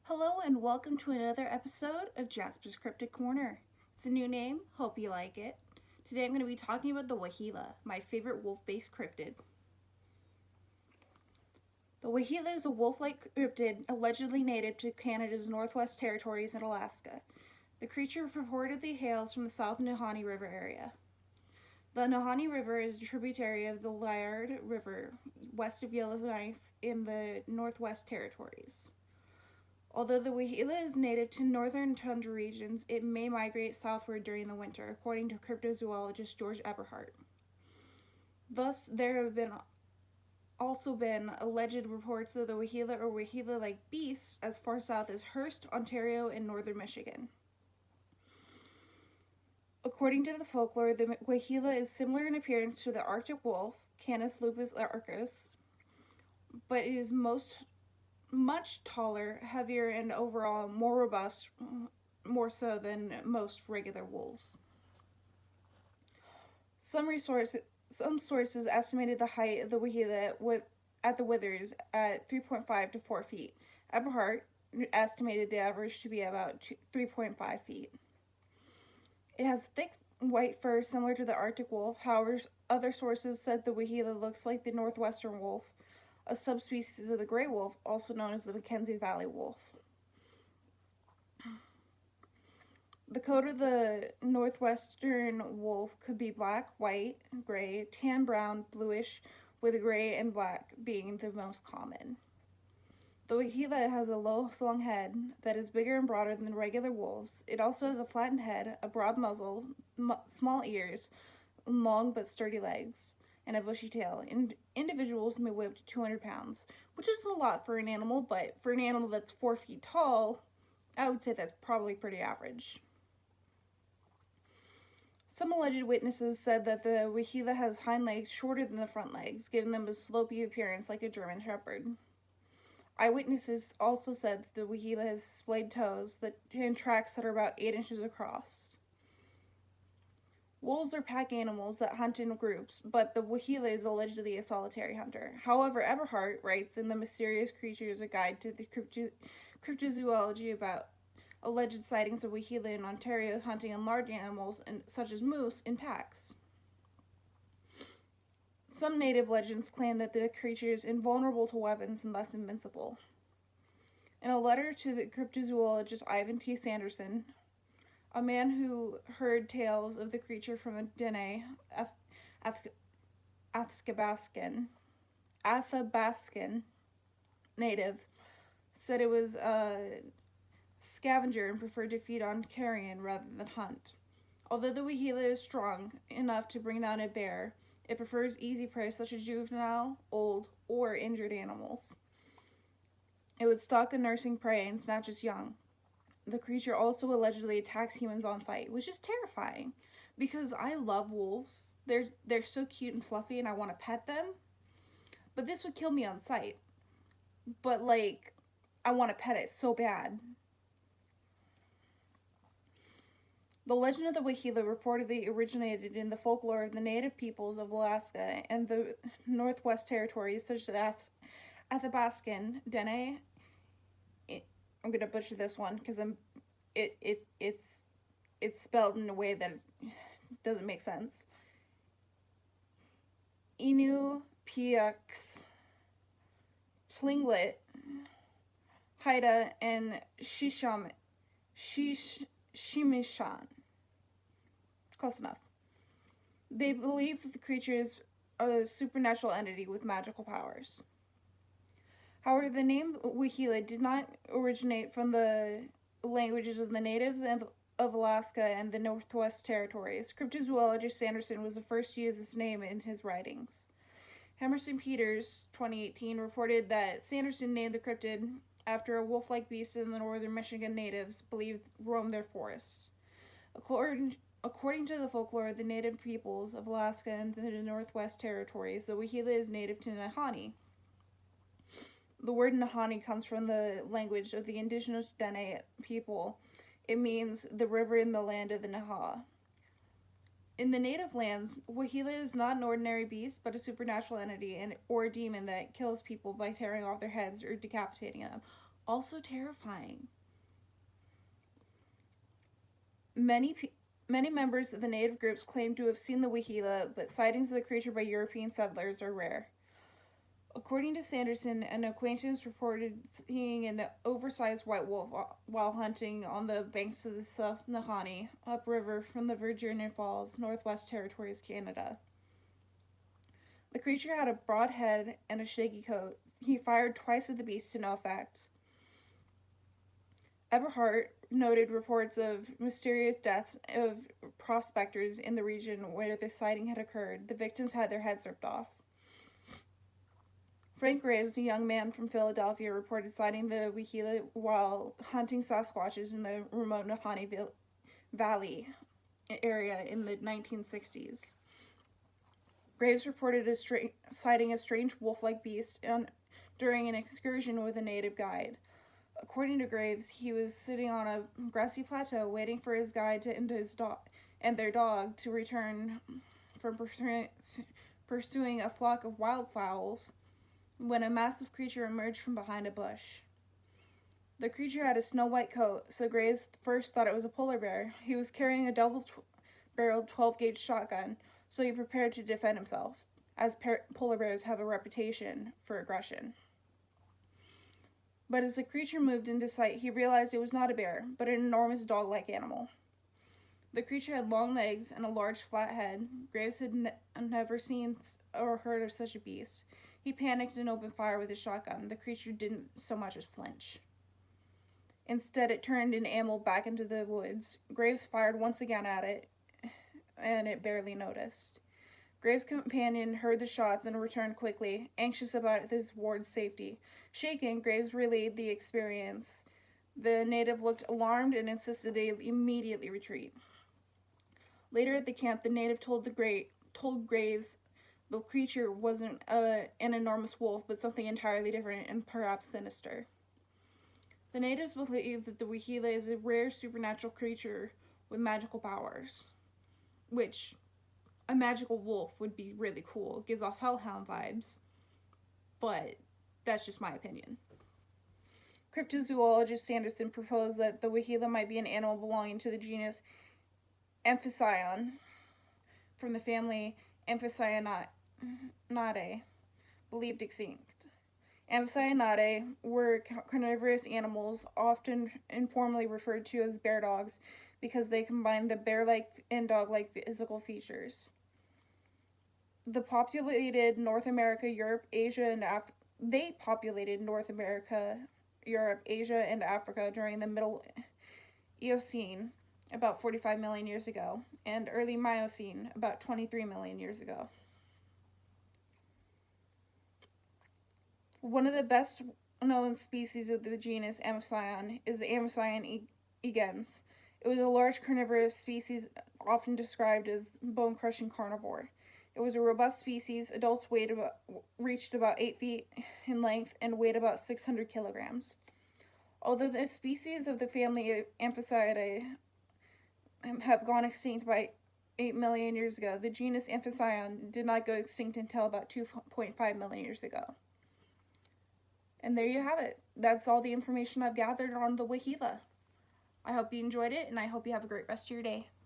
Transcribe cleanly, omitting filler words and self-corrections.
Hello and welcome to another episode of Jasper's Cryptid Corner. It's a new name, hope you like it. Today I'm going to be talking about the Waheela, my favorite wolf-based cryptid. The Waheela is a wolf-like cryptid allegedly native to Canada's Northwest Territories and Alaska. The creature purportedly hails from the South Nahanni River area. The Nahanni River is a tributary of the Liard River, west of Yellowknife in the Northwest Territories. Although the Waheela is native to northern tundra regions, it may migrate southward during the winter, according to cryptozoologist George Eberhardt. Thus, there have also been alleged reports of the Waheela or Waheela-like beasts as far south as Hearst, Ontario, and northern Michigan. According to the folklore, the Waheela is similar in appearance to the Arctic wolf, Canis lupus arcus, but it is much taller, heavier, and overall more robust, more so than most regular wolves. Some sources estimated the height of the Waheela at the withers at 3.5 to 4 feet. Eberhardt estimated the average to be about 3.5 feet. It has thick white fur similar to the Arctic wolf. However, other sources said the Waheela looks like the northwestern wolf, a subspecies of the gray wolf, also known as the Mackenzie Valley wolf. The coat of the northwestern wolf could be black, white, gray, tan, brown, bluish, with gray and black being the most common. The Waheela has a low slung head that is bigger and broader than regular wolves. It also has a flattened head, a broad muzzle, small ears, long but sturdy legs, and a bushy tail. Individuals may weigh up to 200 pounds, which is a lot for an animal, but for an animal that's 4 feet tall, I would say that's probably pretty average. Some alleged witnesses said that the Waheela has hind legs shorter than the front legs, giving them a slopey appearance like a German Shepherd. Eyewitnesses also said that the Waheela has splayed toes and tracks that are about 8 inches across. Wolves are pack animals that hunt in groups, but the Waheela is allegedly a solitary hunter. However, Eberhardt writes in The Mysterious Creatures, a guide to the cryptozoology about alleged sightings of Waheela in Ontario hunting on large animals such as moose in packs. Some native legends claim that the creature is invulnerable to weapons and thus invincible. In a letter to the cryptozoologist Ivan T. Sanderson, a man who heard tales of the creature from the Dene Athabascan native, said it was a scavenger and preferred to feed on carrion rather than hunt. Although the Waheela is strong enough to bring down a bear, it prefers easy prey such as juvenile, old, or injured animals. It would stalk a nursing prey and snatch its young. The creature also allegedly attacks humans on sight, which is terrifying because I love wolves. They're so cute and fluffy and I want to pet them. But this would kill me on sight. But I want to pet it so bad. The legend of the Waheela reportedly originated in the folklore of the native peoples of Alaska and the Northwest Territories, such as Athabascan, Dene. I'm gonna butcher this one because it's spelled in a way that doesn't make sense. Inupiaq, Tlingit, Haida, and Shimishan. Close enough. They believe that the creature is a supernatural entity with magical powers. However, the name Waheela did not originate from the languages of the natives of Alaska and the Northwest Territories. Cryptozoologist Sanderson was the first to use this name in his writings. Emerson Peters, 2018, reported that Sanderson named the cryptid after a wolf-like beast in the northern Michigan natives believed roamed their forests. According to the folklore of the native peoples of Alaska and the Northwest Territories, the Waheela is native to Nahanni. The word Nahanni comes from the language of the indigenous Dene people. It means the river in the land of the Naha. In the native lands, Waheela is not an ordinary beast, but a supernatural entity or a demon that kills people by tearing off their heads or decapitating them. also terrifying. Many members of the native groups claim to have seen the Waheela, but sightings of the creature by European settlers are rare. According to Sanderson, an acquaintance reported seeing an oversized white wolf while hunting on the banks of the South Nahanni, upriver from the Virginia Falls, Northwest Territories, Canada. The creature had a broad head and a shaggy coat. He fired twice at the beast to no effect. Eberhardt noted reports of mysterious deaths of prospectors in the region where the sighting had occurred. The victims had their heads ripped off. Frank Graves, a young man from Philadelphia, reported sighting the Waheela while hunting Sasquatches in the remote Nahanni Valley area in the 1960s. Graves reported sighting a strange wolf-like beast during an excursion with a native guide. According to Graves, he was sitting on a grassy plateau waiting for his guide and their dog to return from pursuing a flock of wildfowls when a massive creature emerged from behind a bush. The creature had a snow-white coat, so Graves first thought it was a polar bear. He was carrying a double-barreled 12-gauge shotgun, so he prepared to defend himself, as polar bears have a reputation for aggression. But as the creature moved into sight, he realized it was not a bear, but an enormous dog-like animal. The creature had long legs and a large flat head. Graves had never seen or heard of such a beast. He panicked and opened fire with his shotgun. The creature didn't so much as flinch. Instead, it turned and ambled back into the woods. Graves fired once again at it, and it barely noticed. Graves' companion heard the shots and returned quickly, anxious about his ward's safety. Shaken, Graves relayed the experience. The native looked alarmed and insisted they immediately retreat. Later at the camp, the native told Graves the creature wasn't an enormous wolf, but something entirely different and perhaps sinister. The natives believe that the Waheela is a rare supernatural creature with magical powers, which a magical wolf would be really cool. It gives off hellhound vibes, but that's just my opinion. Cryptozoologist Sanderson proposed that the Waheela might be an animal belonging to the genus Amphicyon from the family Amphicyonidae, believed extinct. Amphicyonidae were carnivorous animals, often informally referred to as bear dogs, because they combined the bear-like and dog-like physical features. They populated North America, Europe, Asia, and Africa during the Middle Eocene, about 45 million years ago, and early Miocene, about 23 million years ago. One of the best known species of the genus Amphicyon is the Amphicyon egens. It was a large carnivorous species, often described as bone-crushing carnivore. It was a robust species. Adults reached about 8 feet in length and weighed about 600 kilograms. Although the species of the family Amphicyidae have gone extinct by 8 million years ago, the genus Amphicyon did not go extinct until about 2.5 million years ago. And there you have it. That's all the information I've gathered on the Waheela. I hope you enjoyed it, and I hope you have a great rest of your day.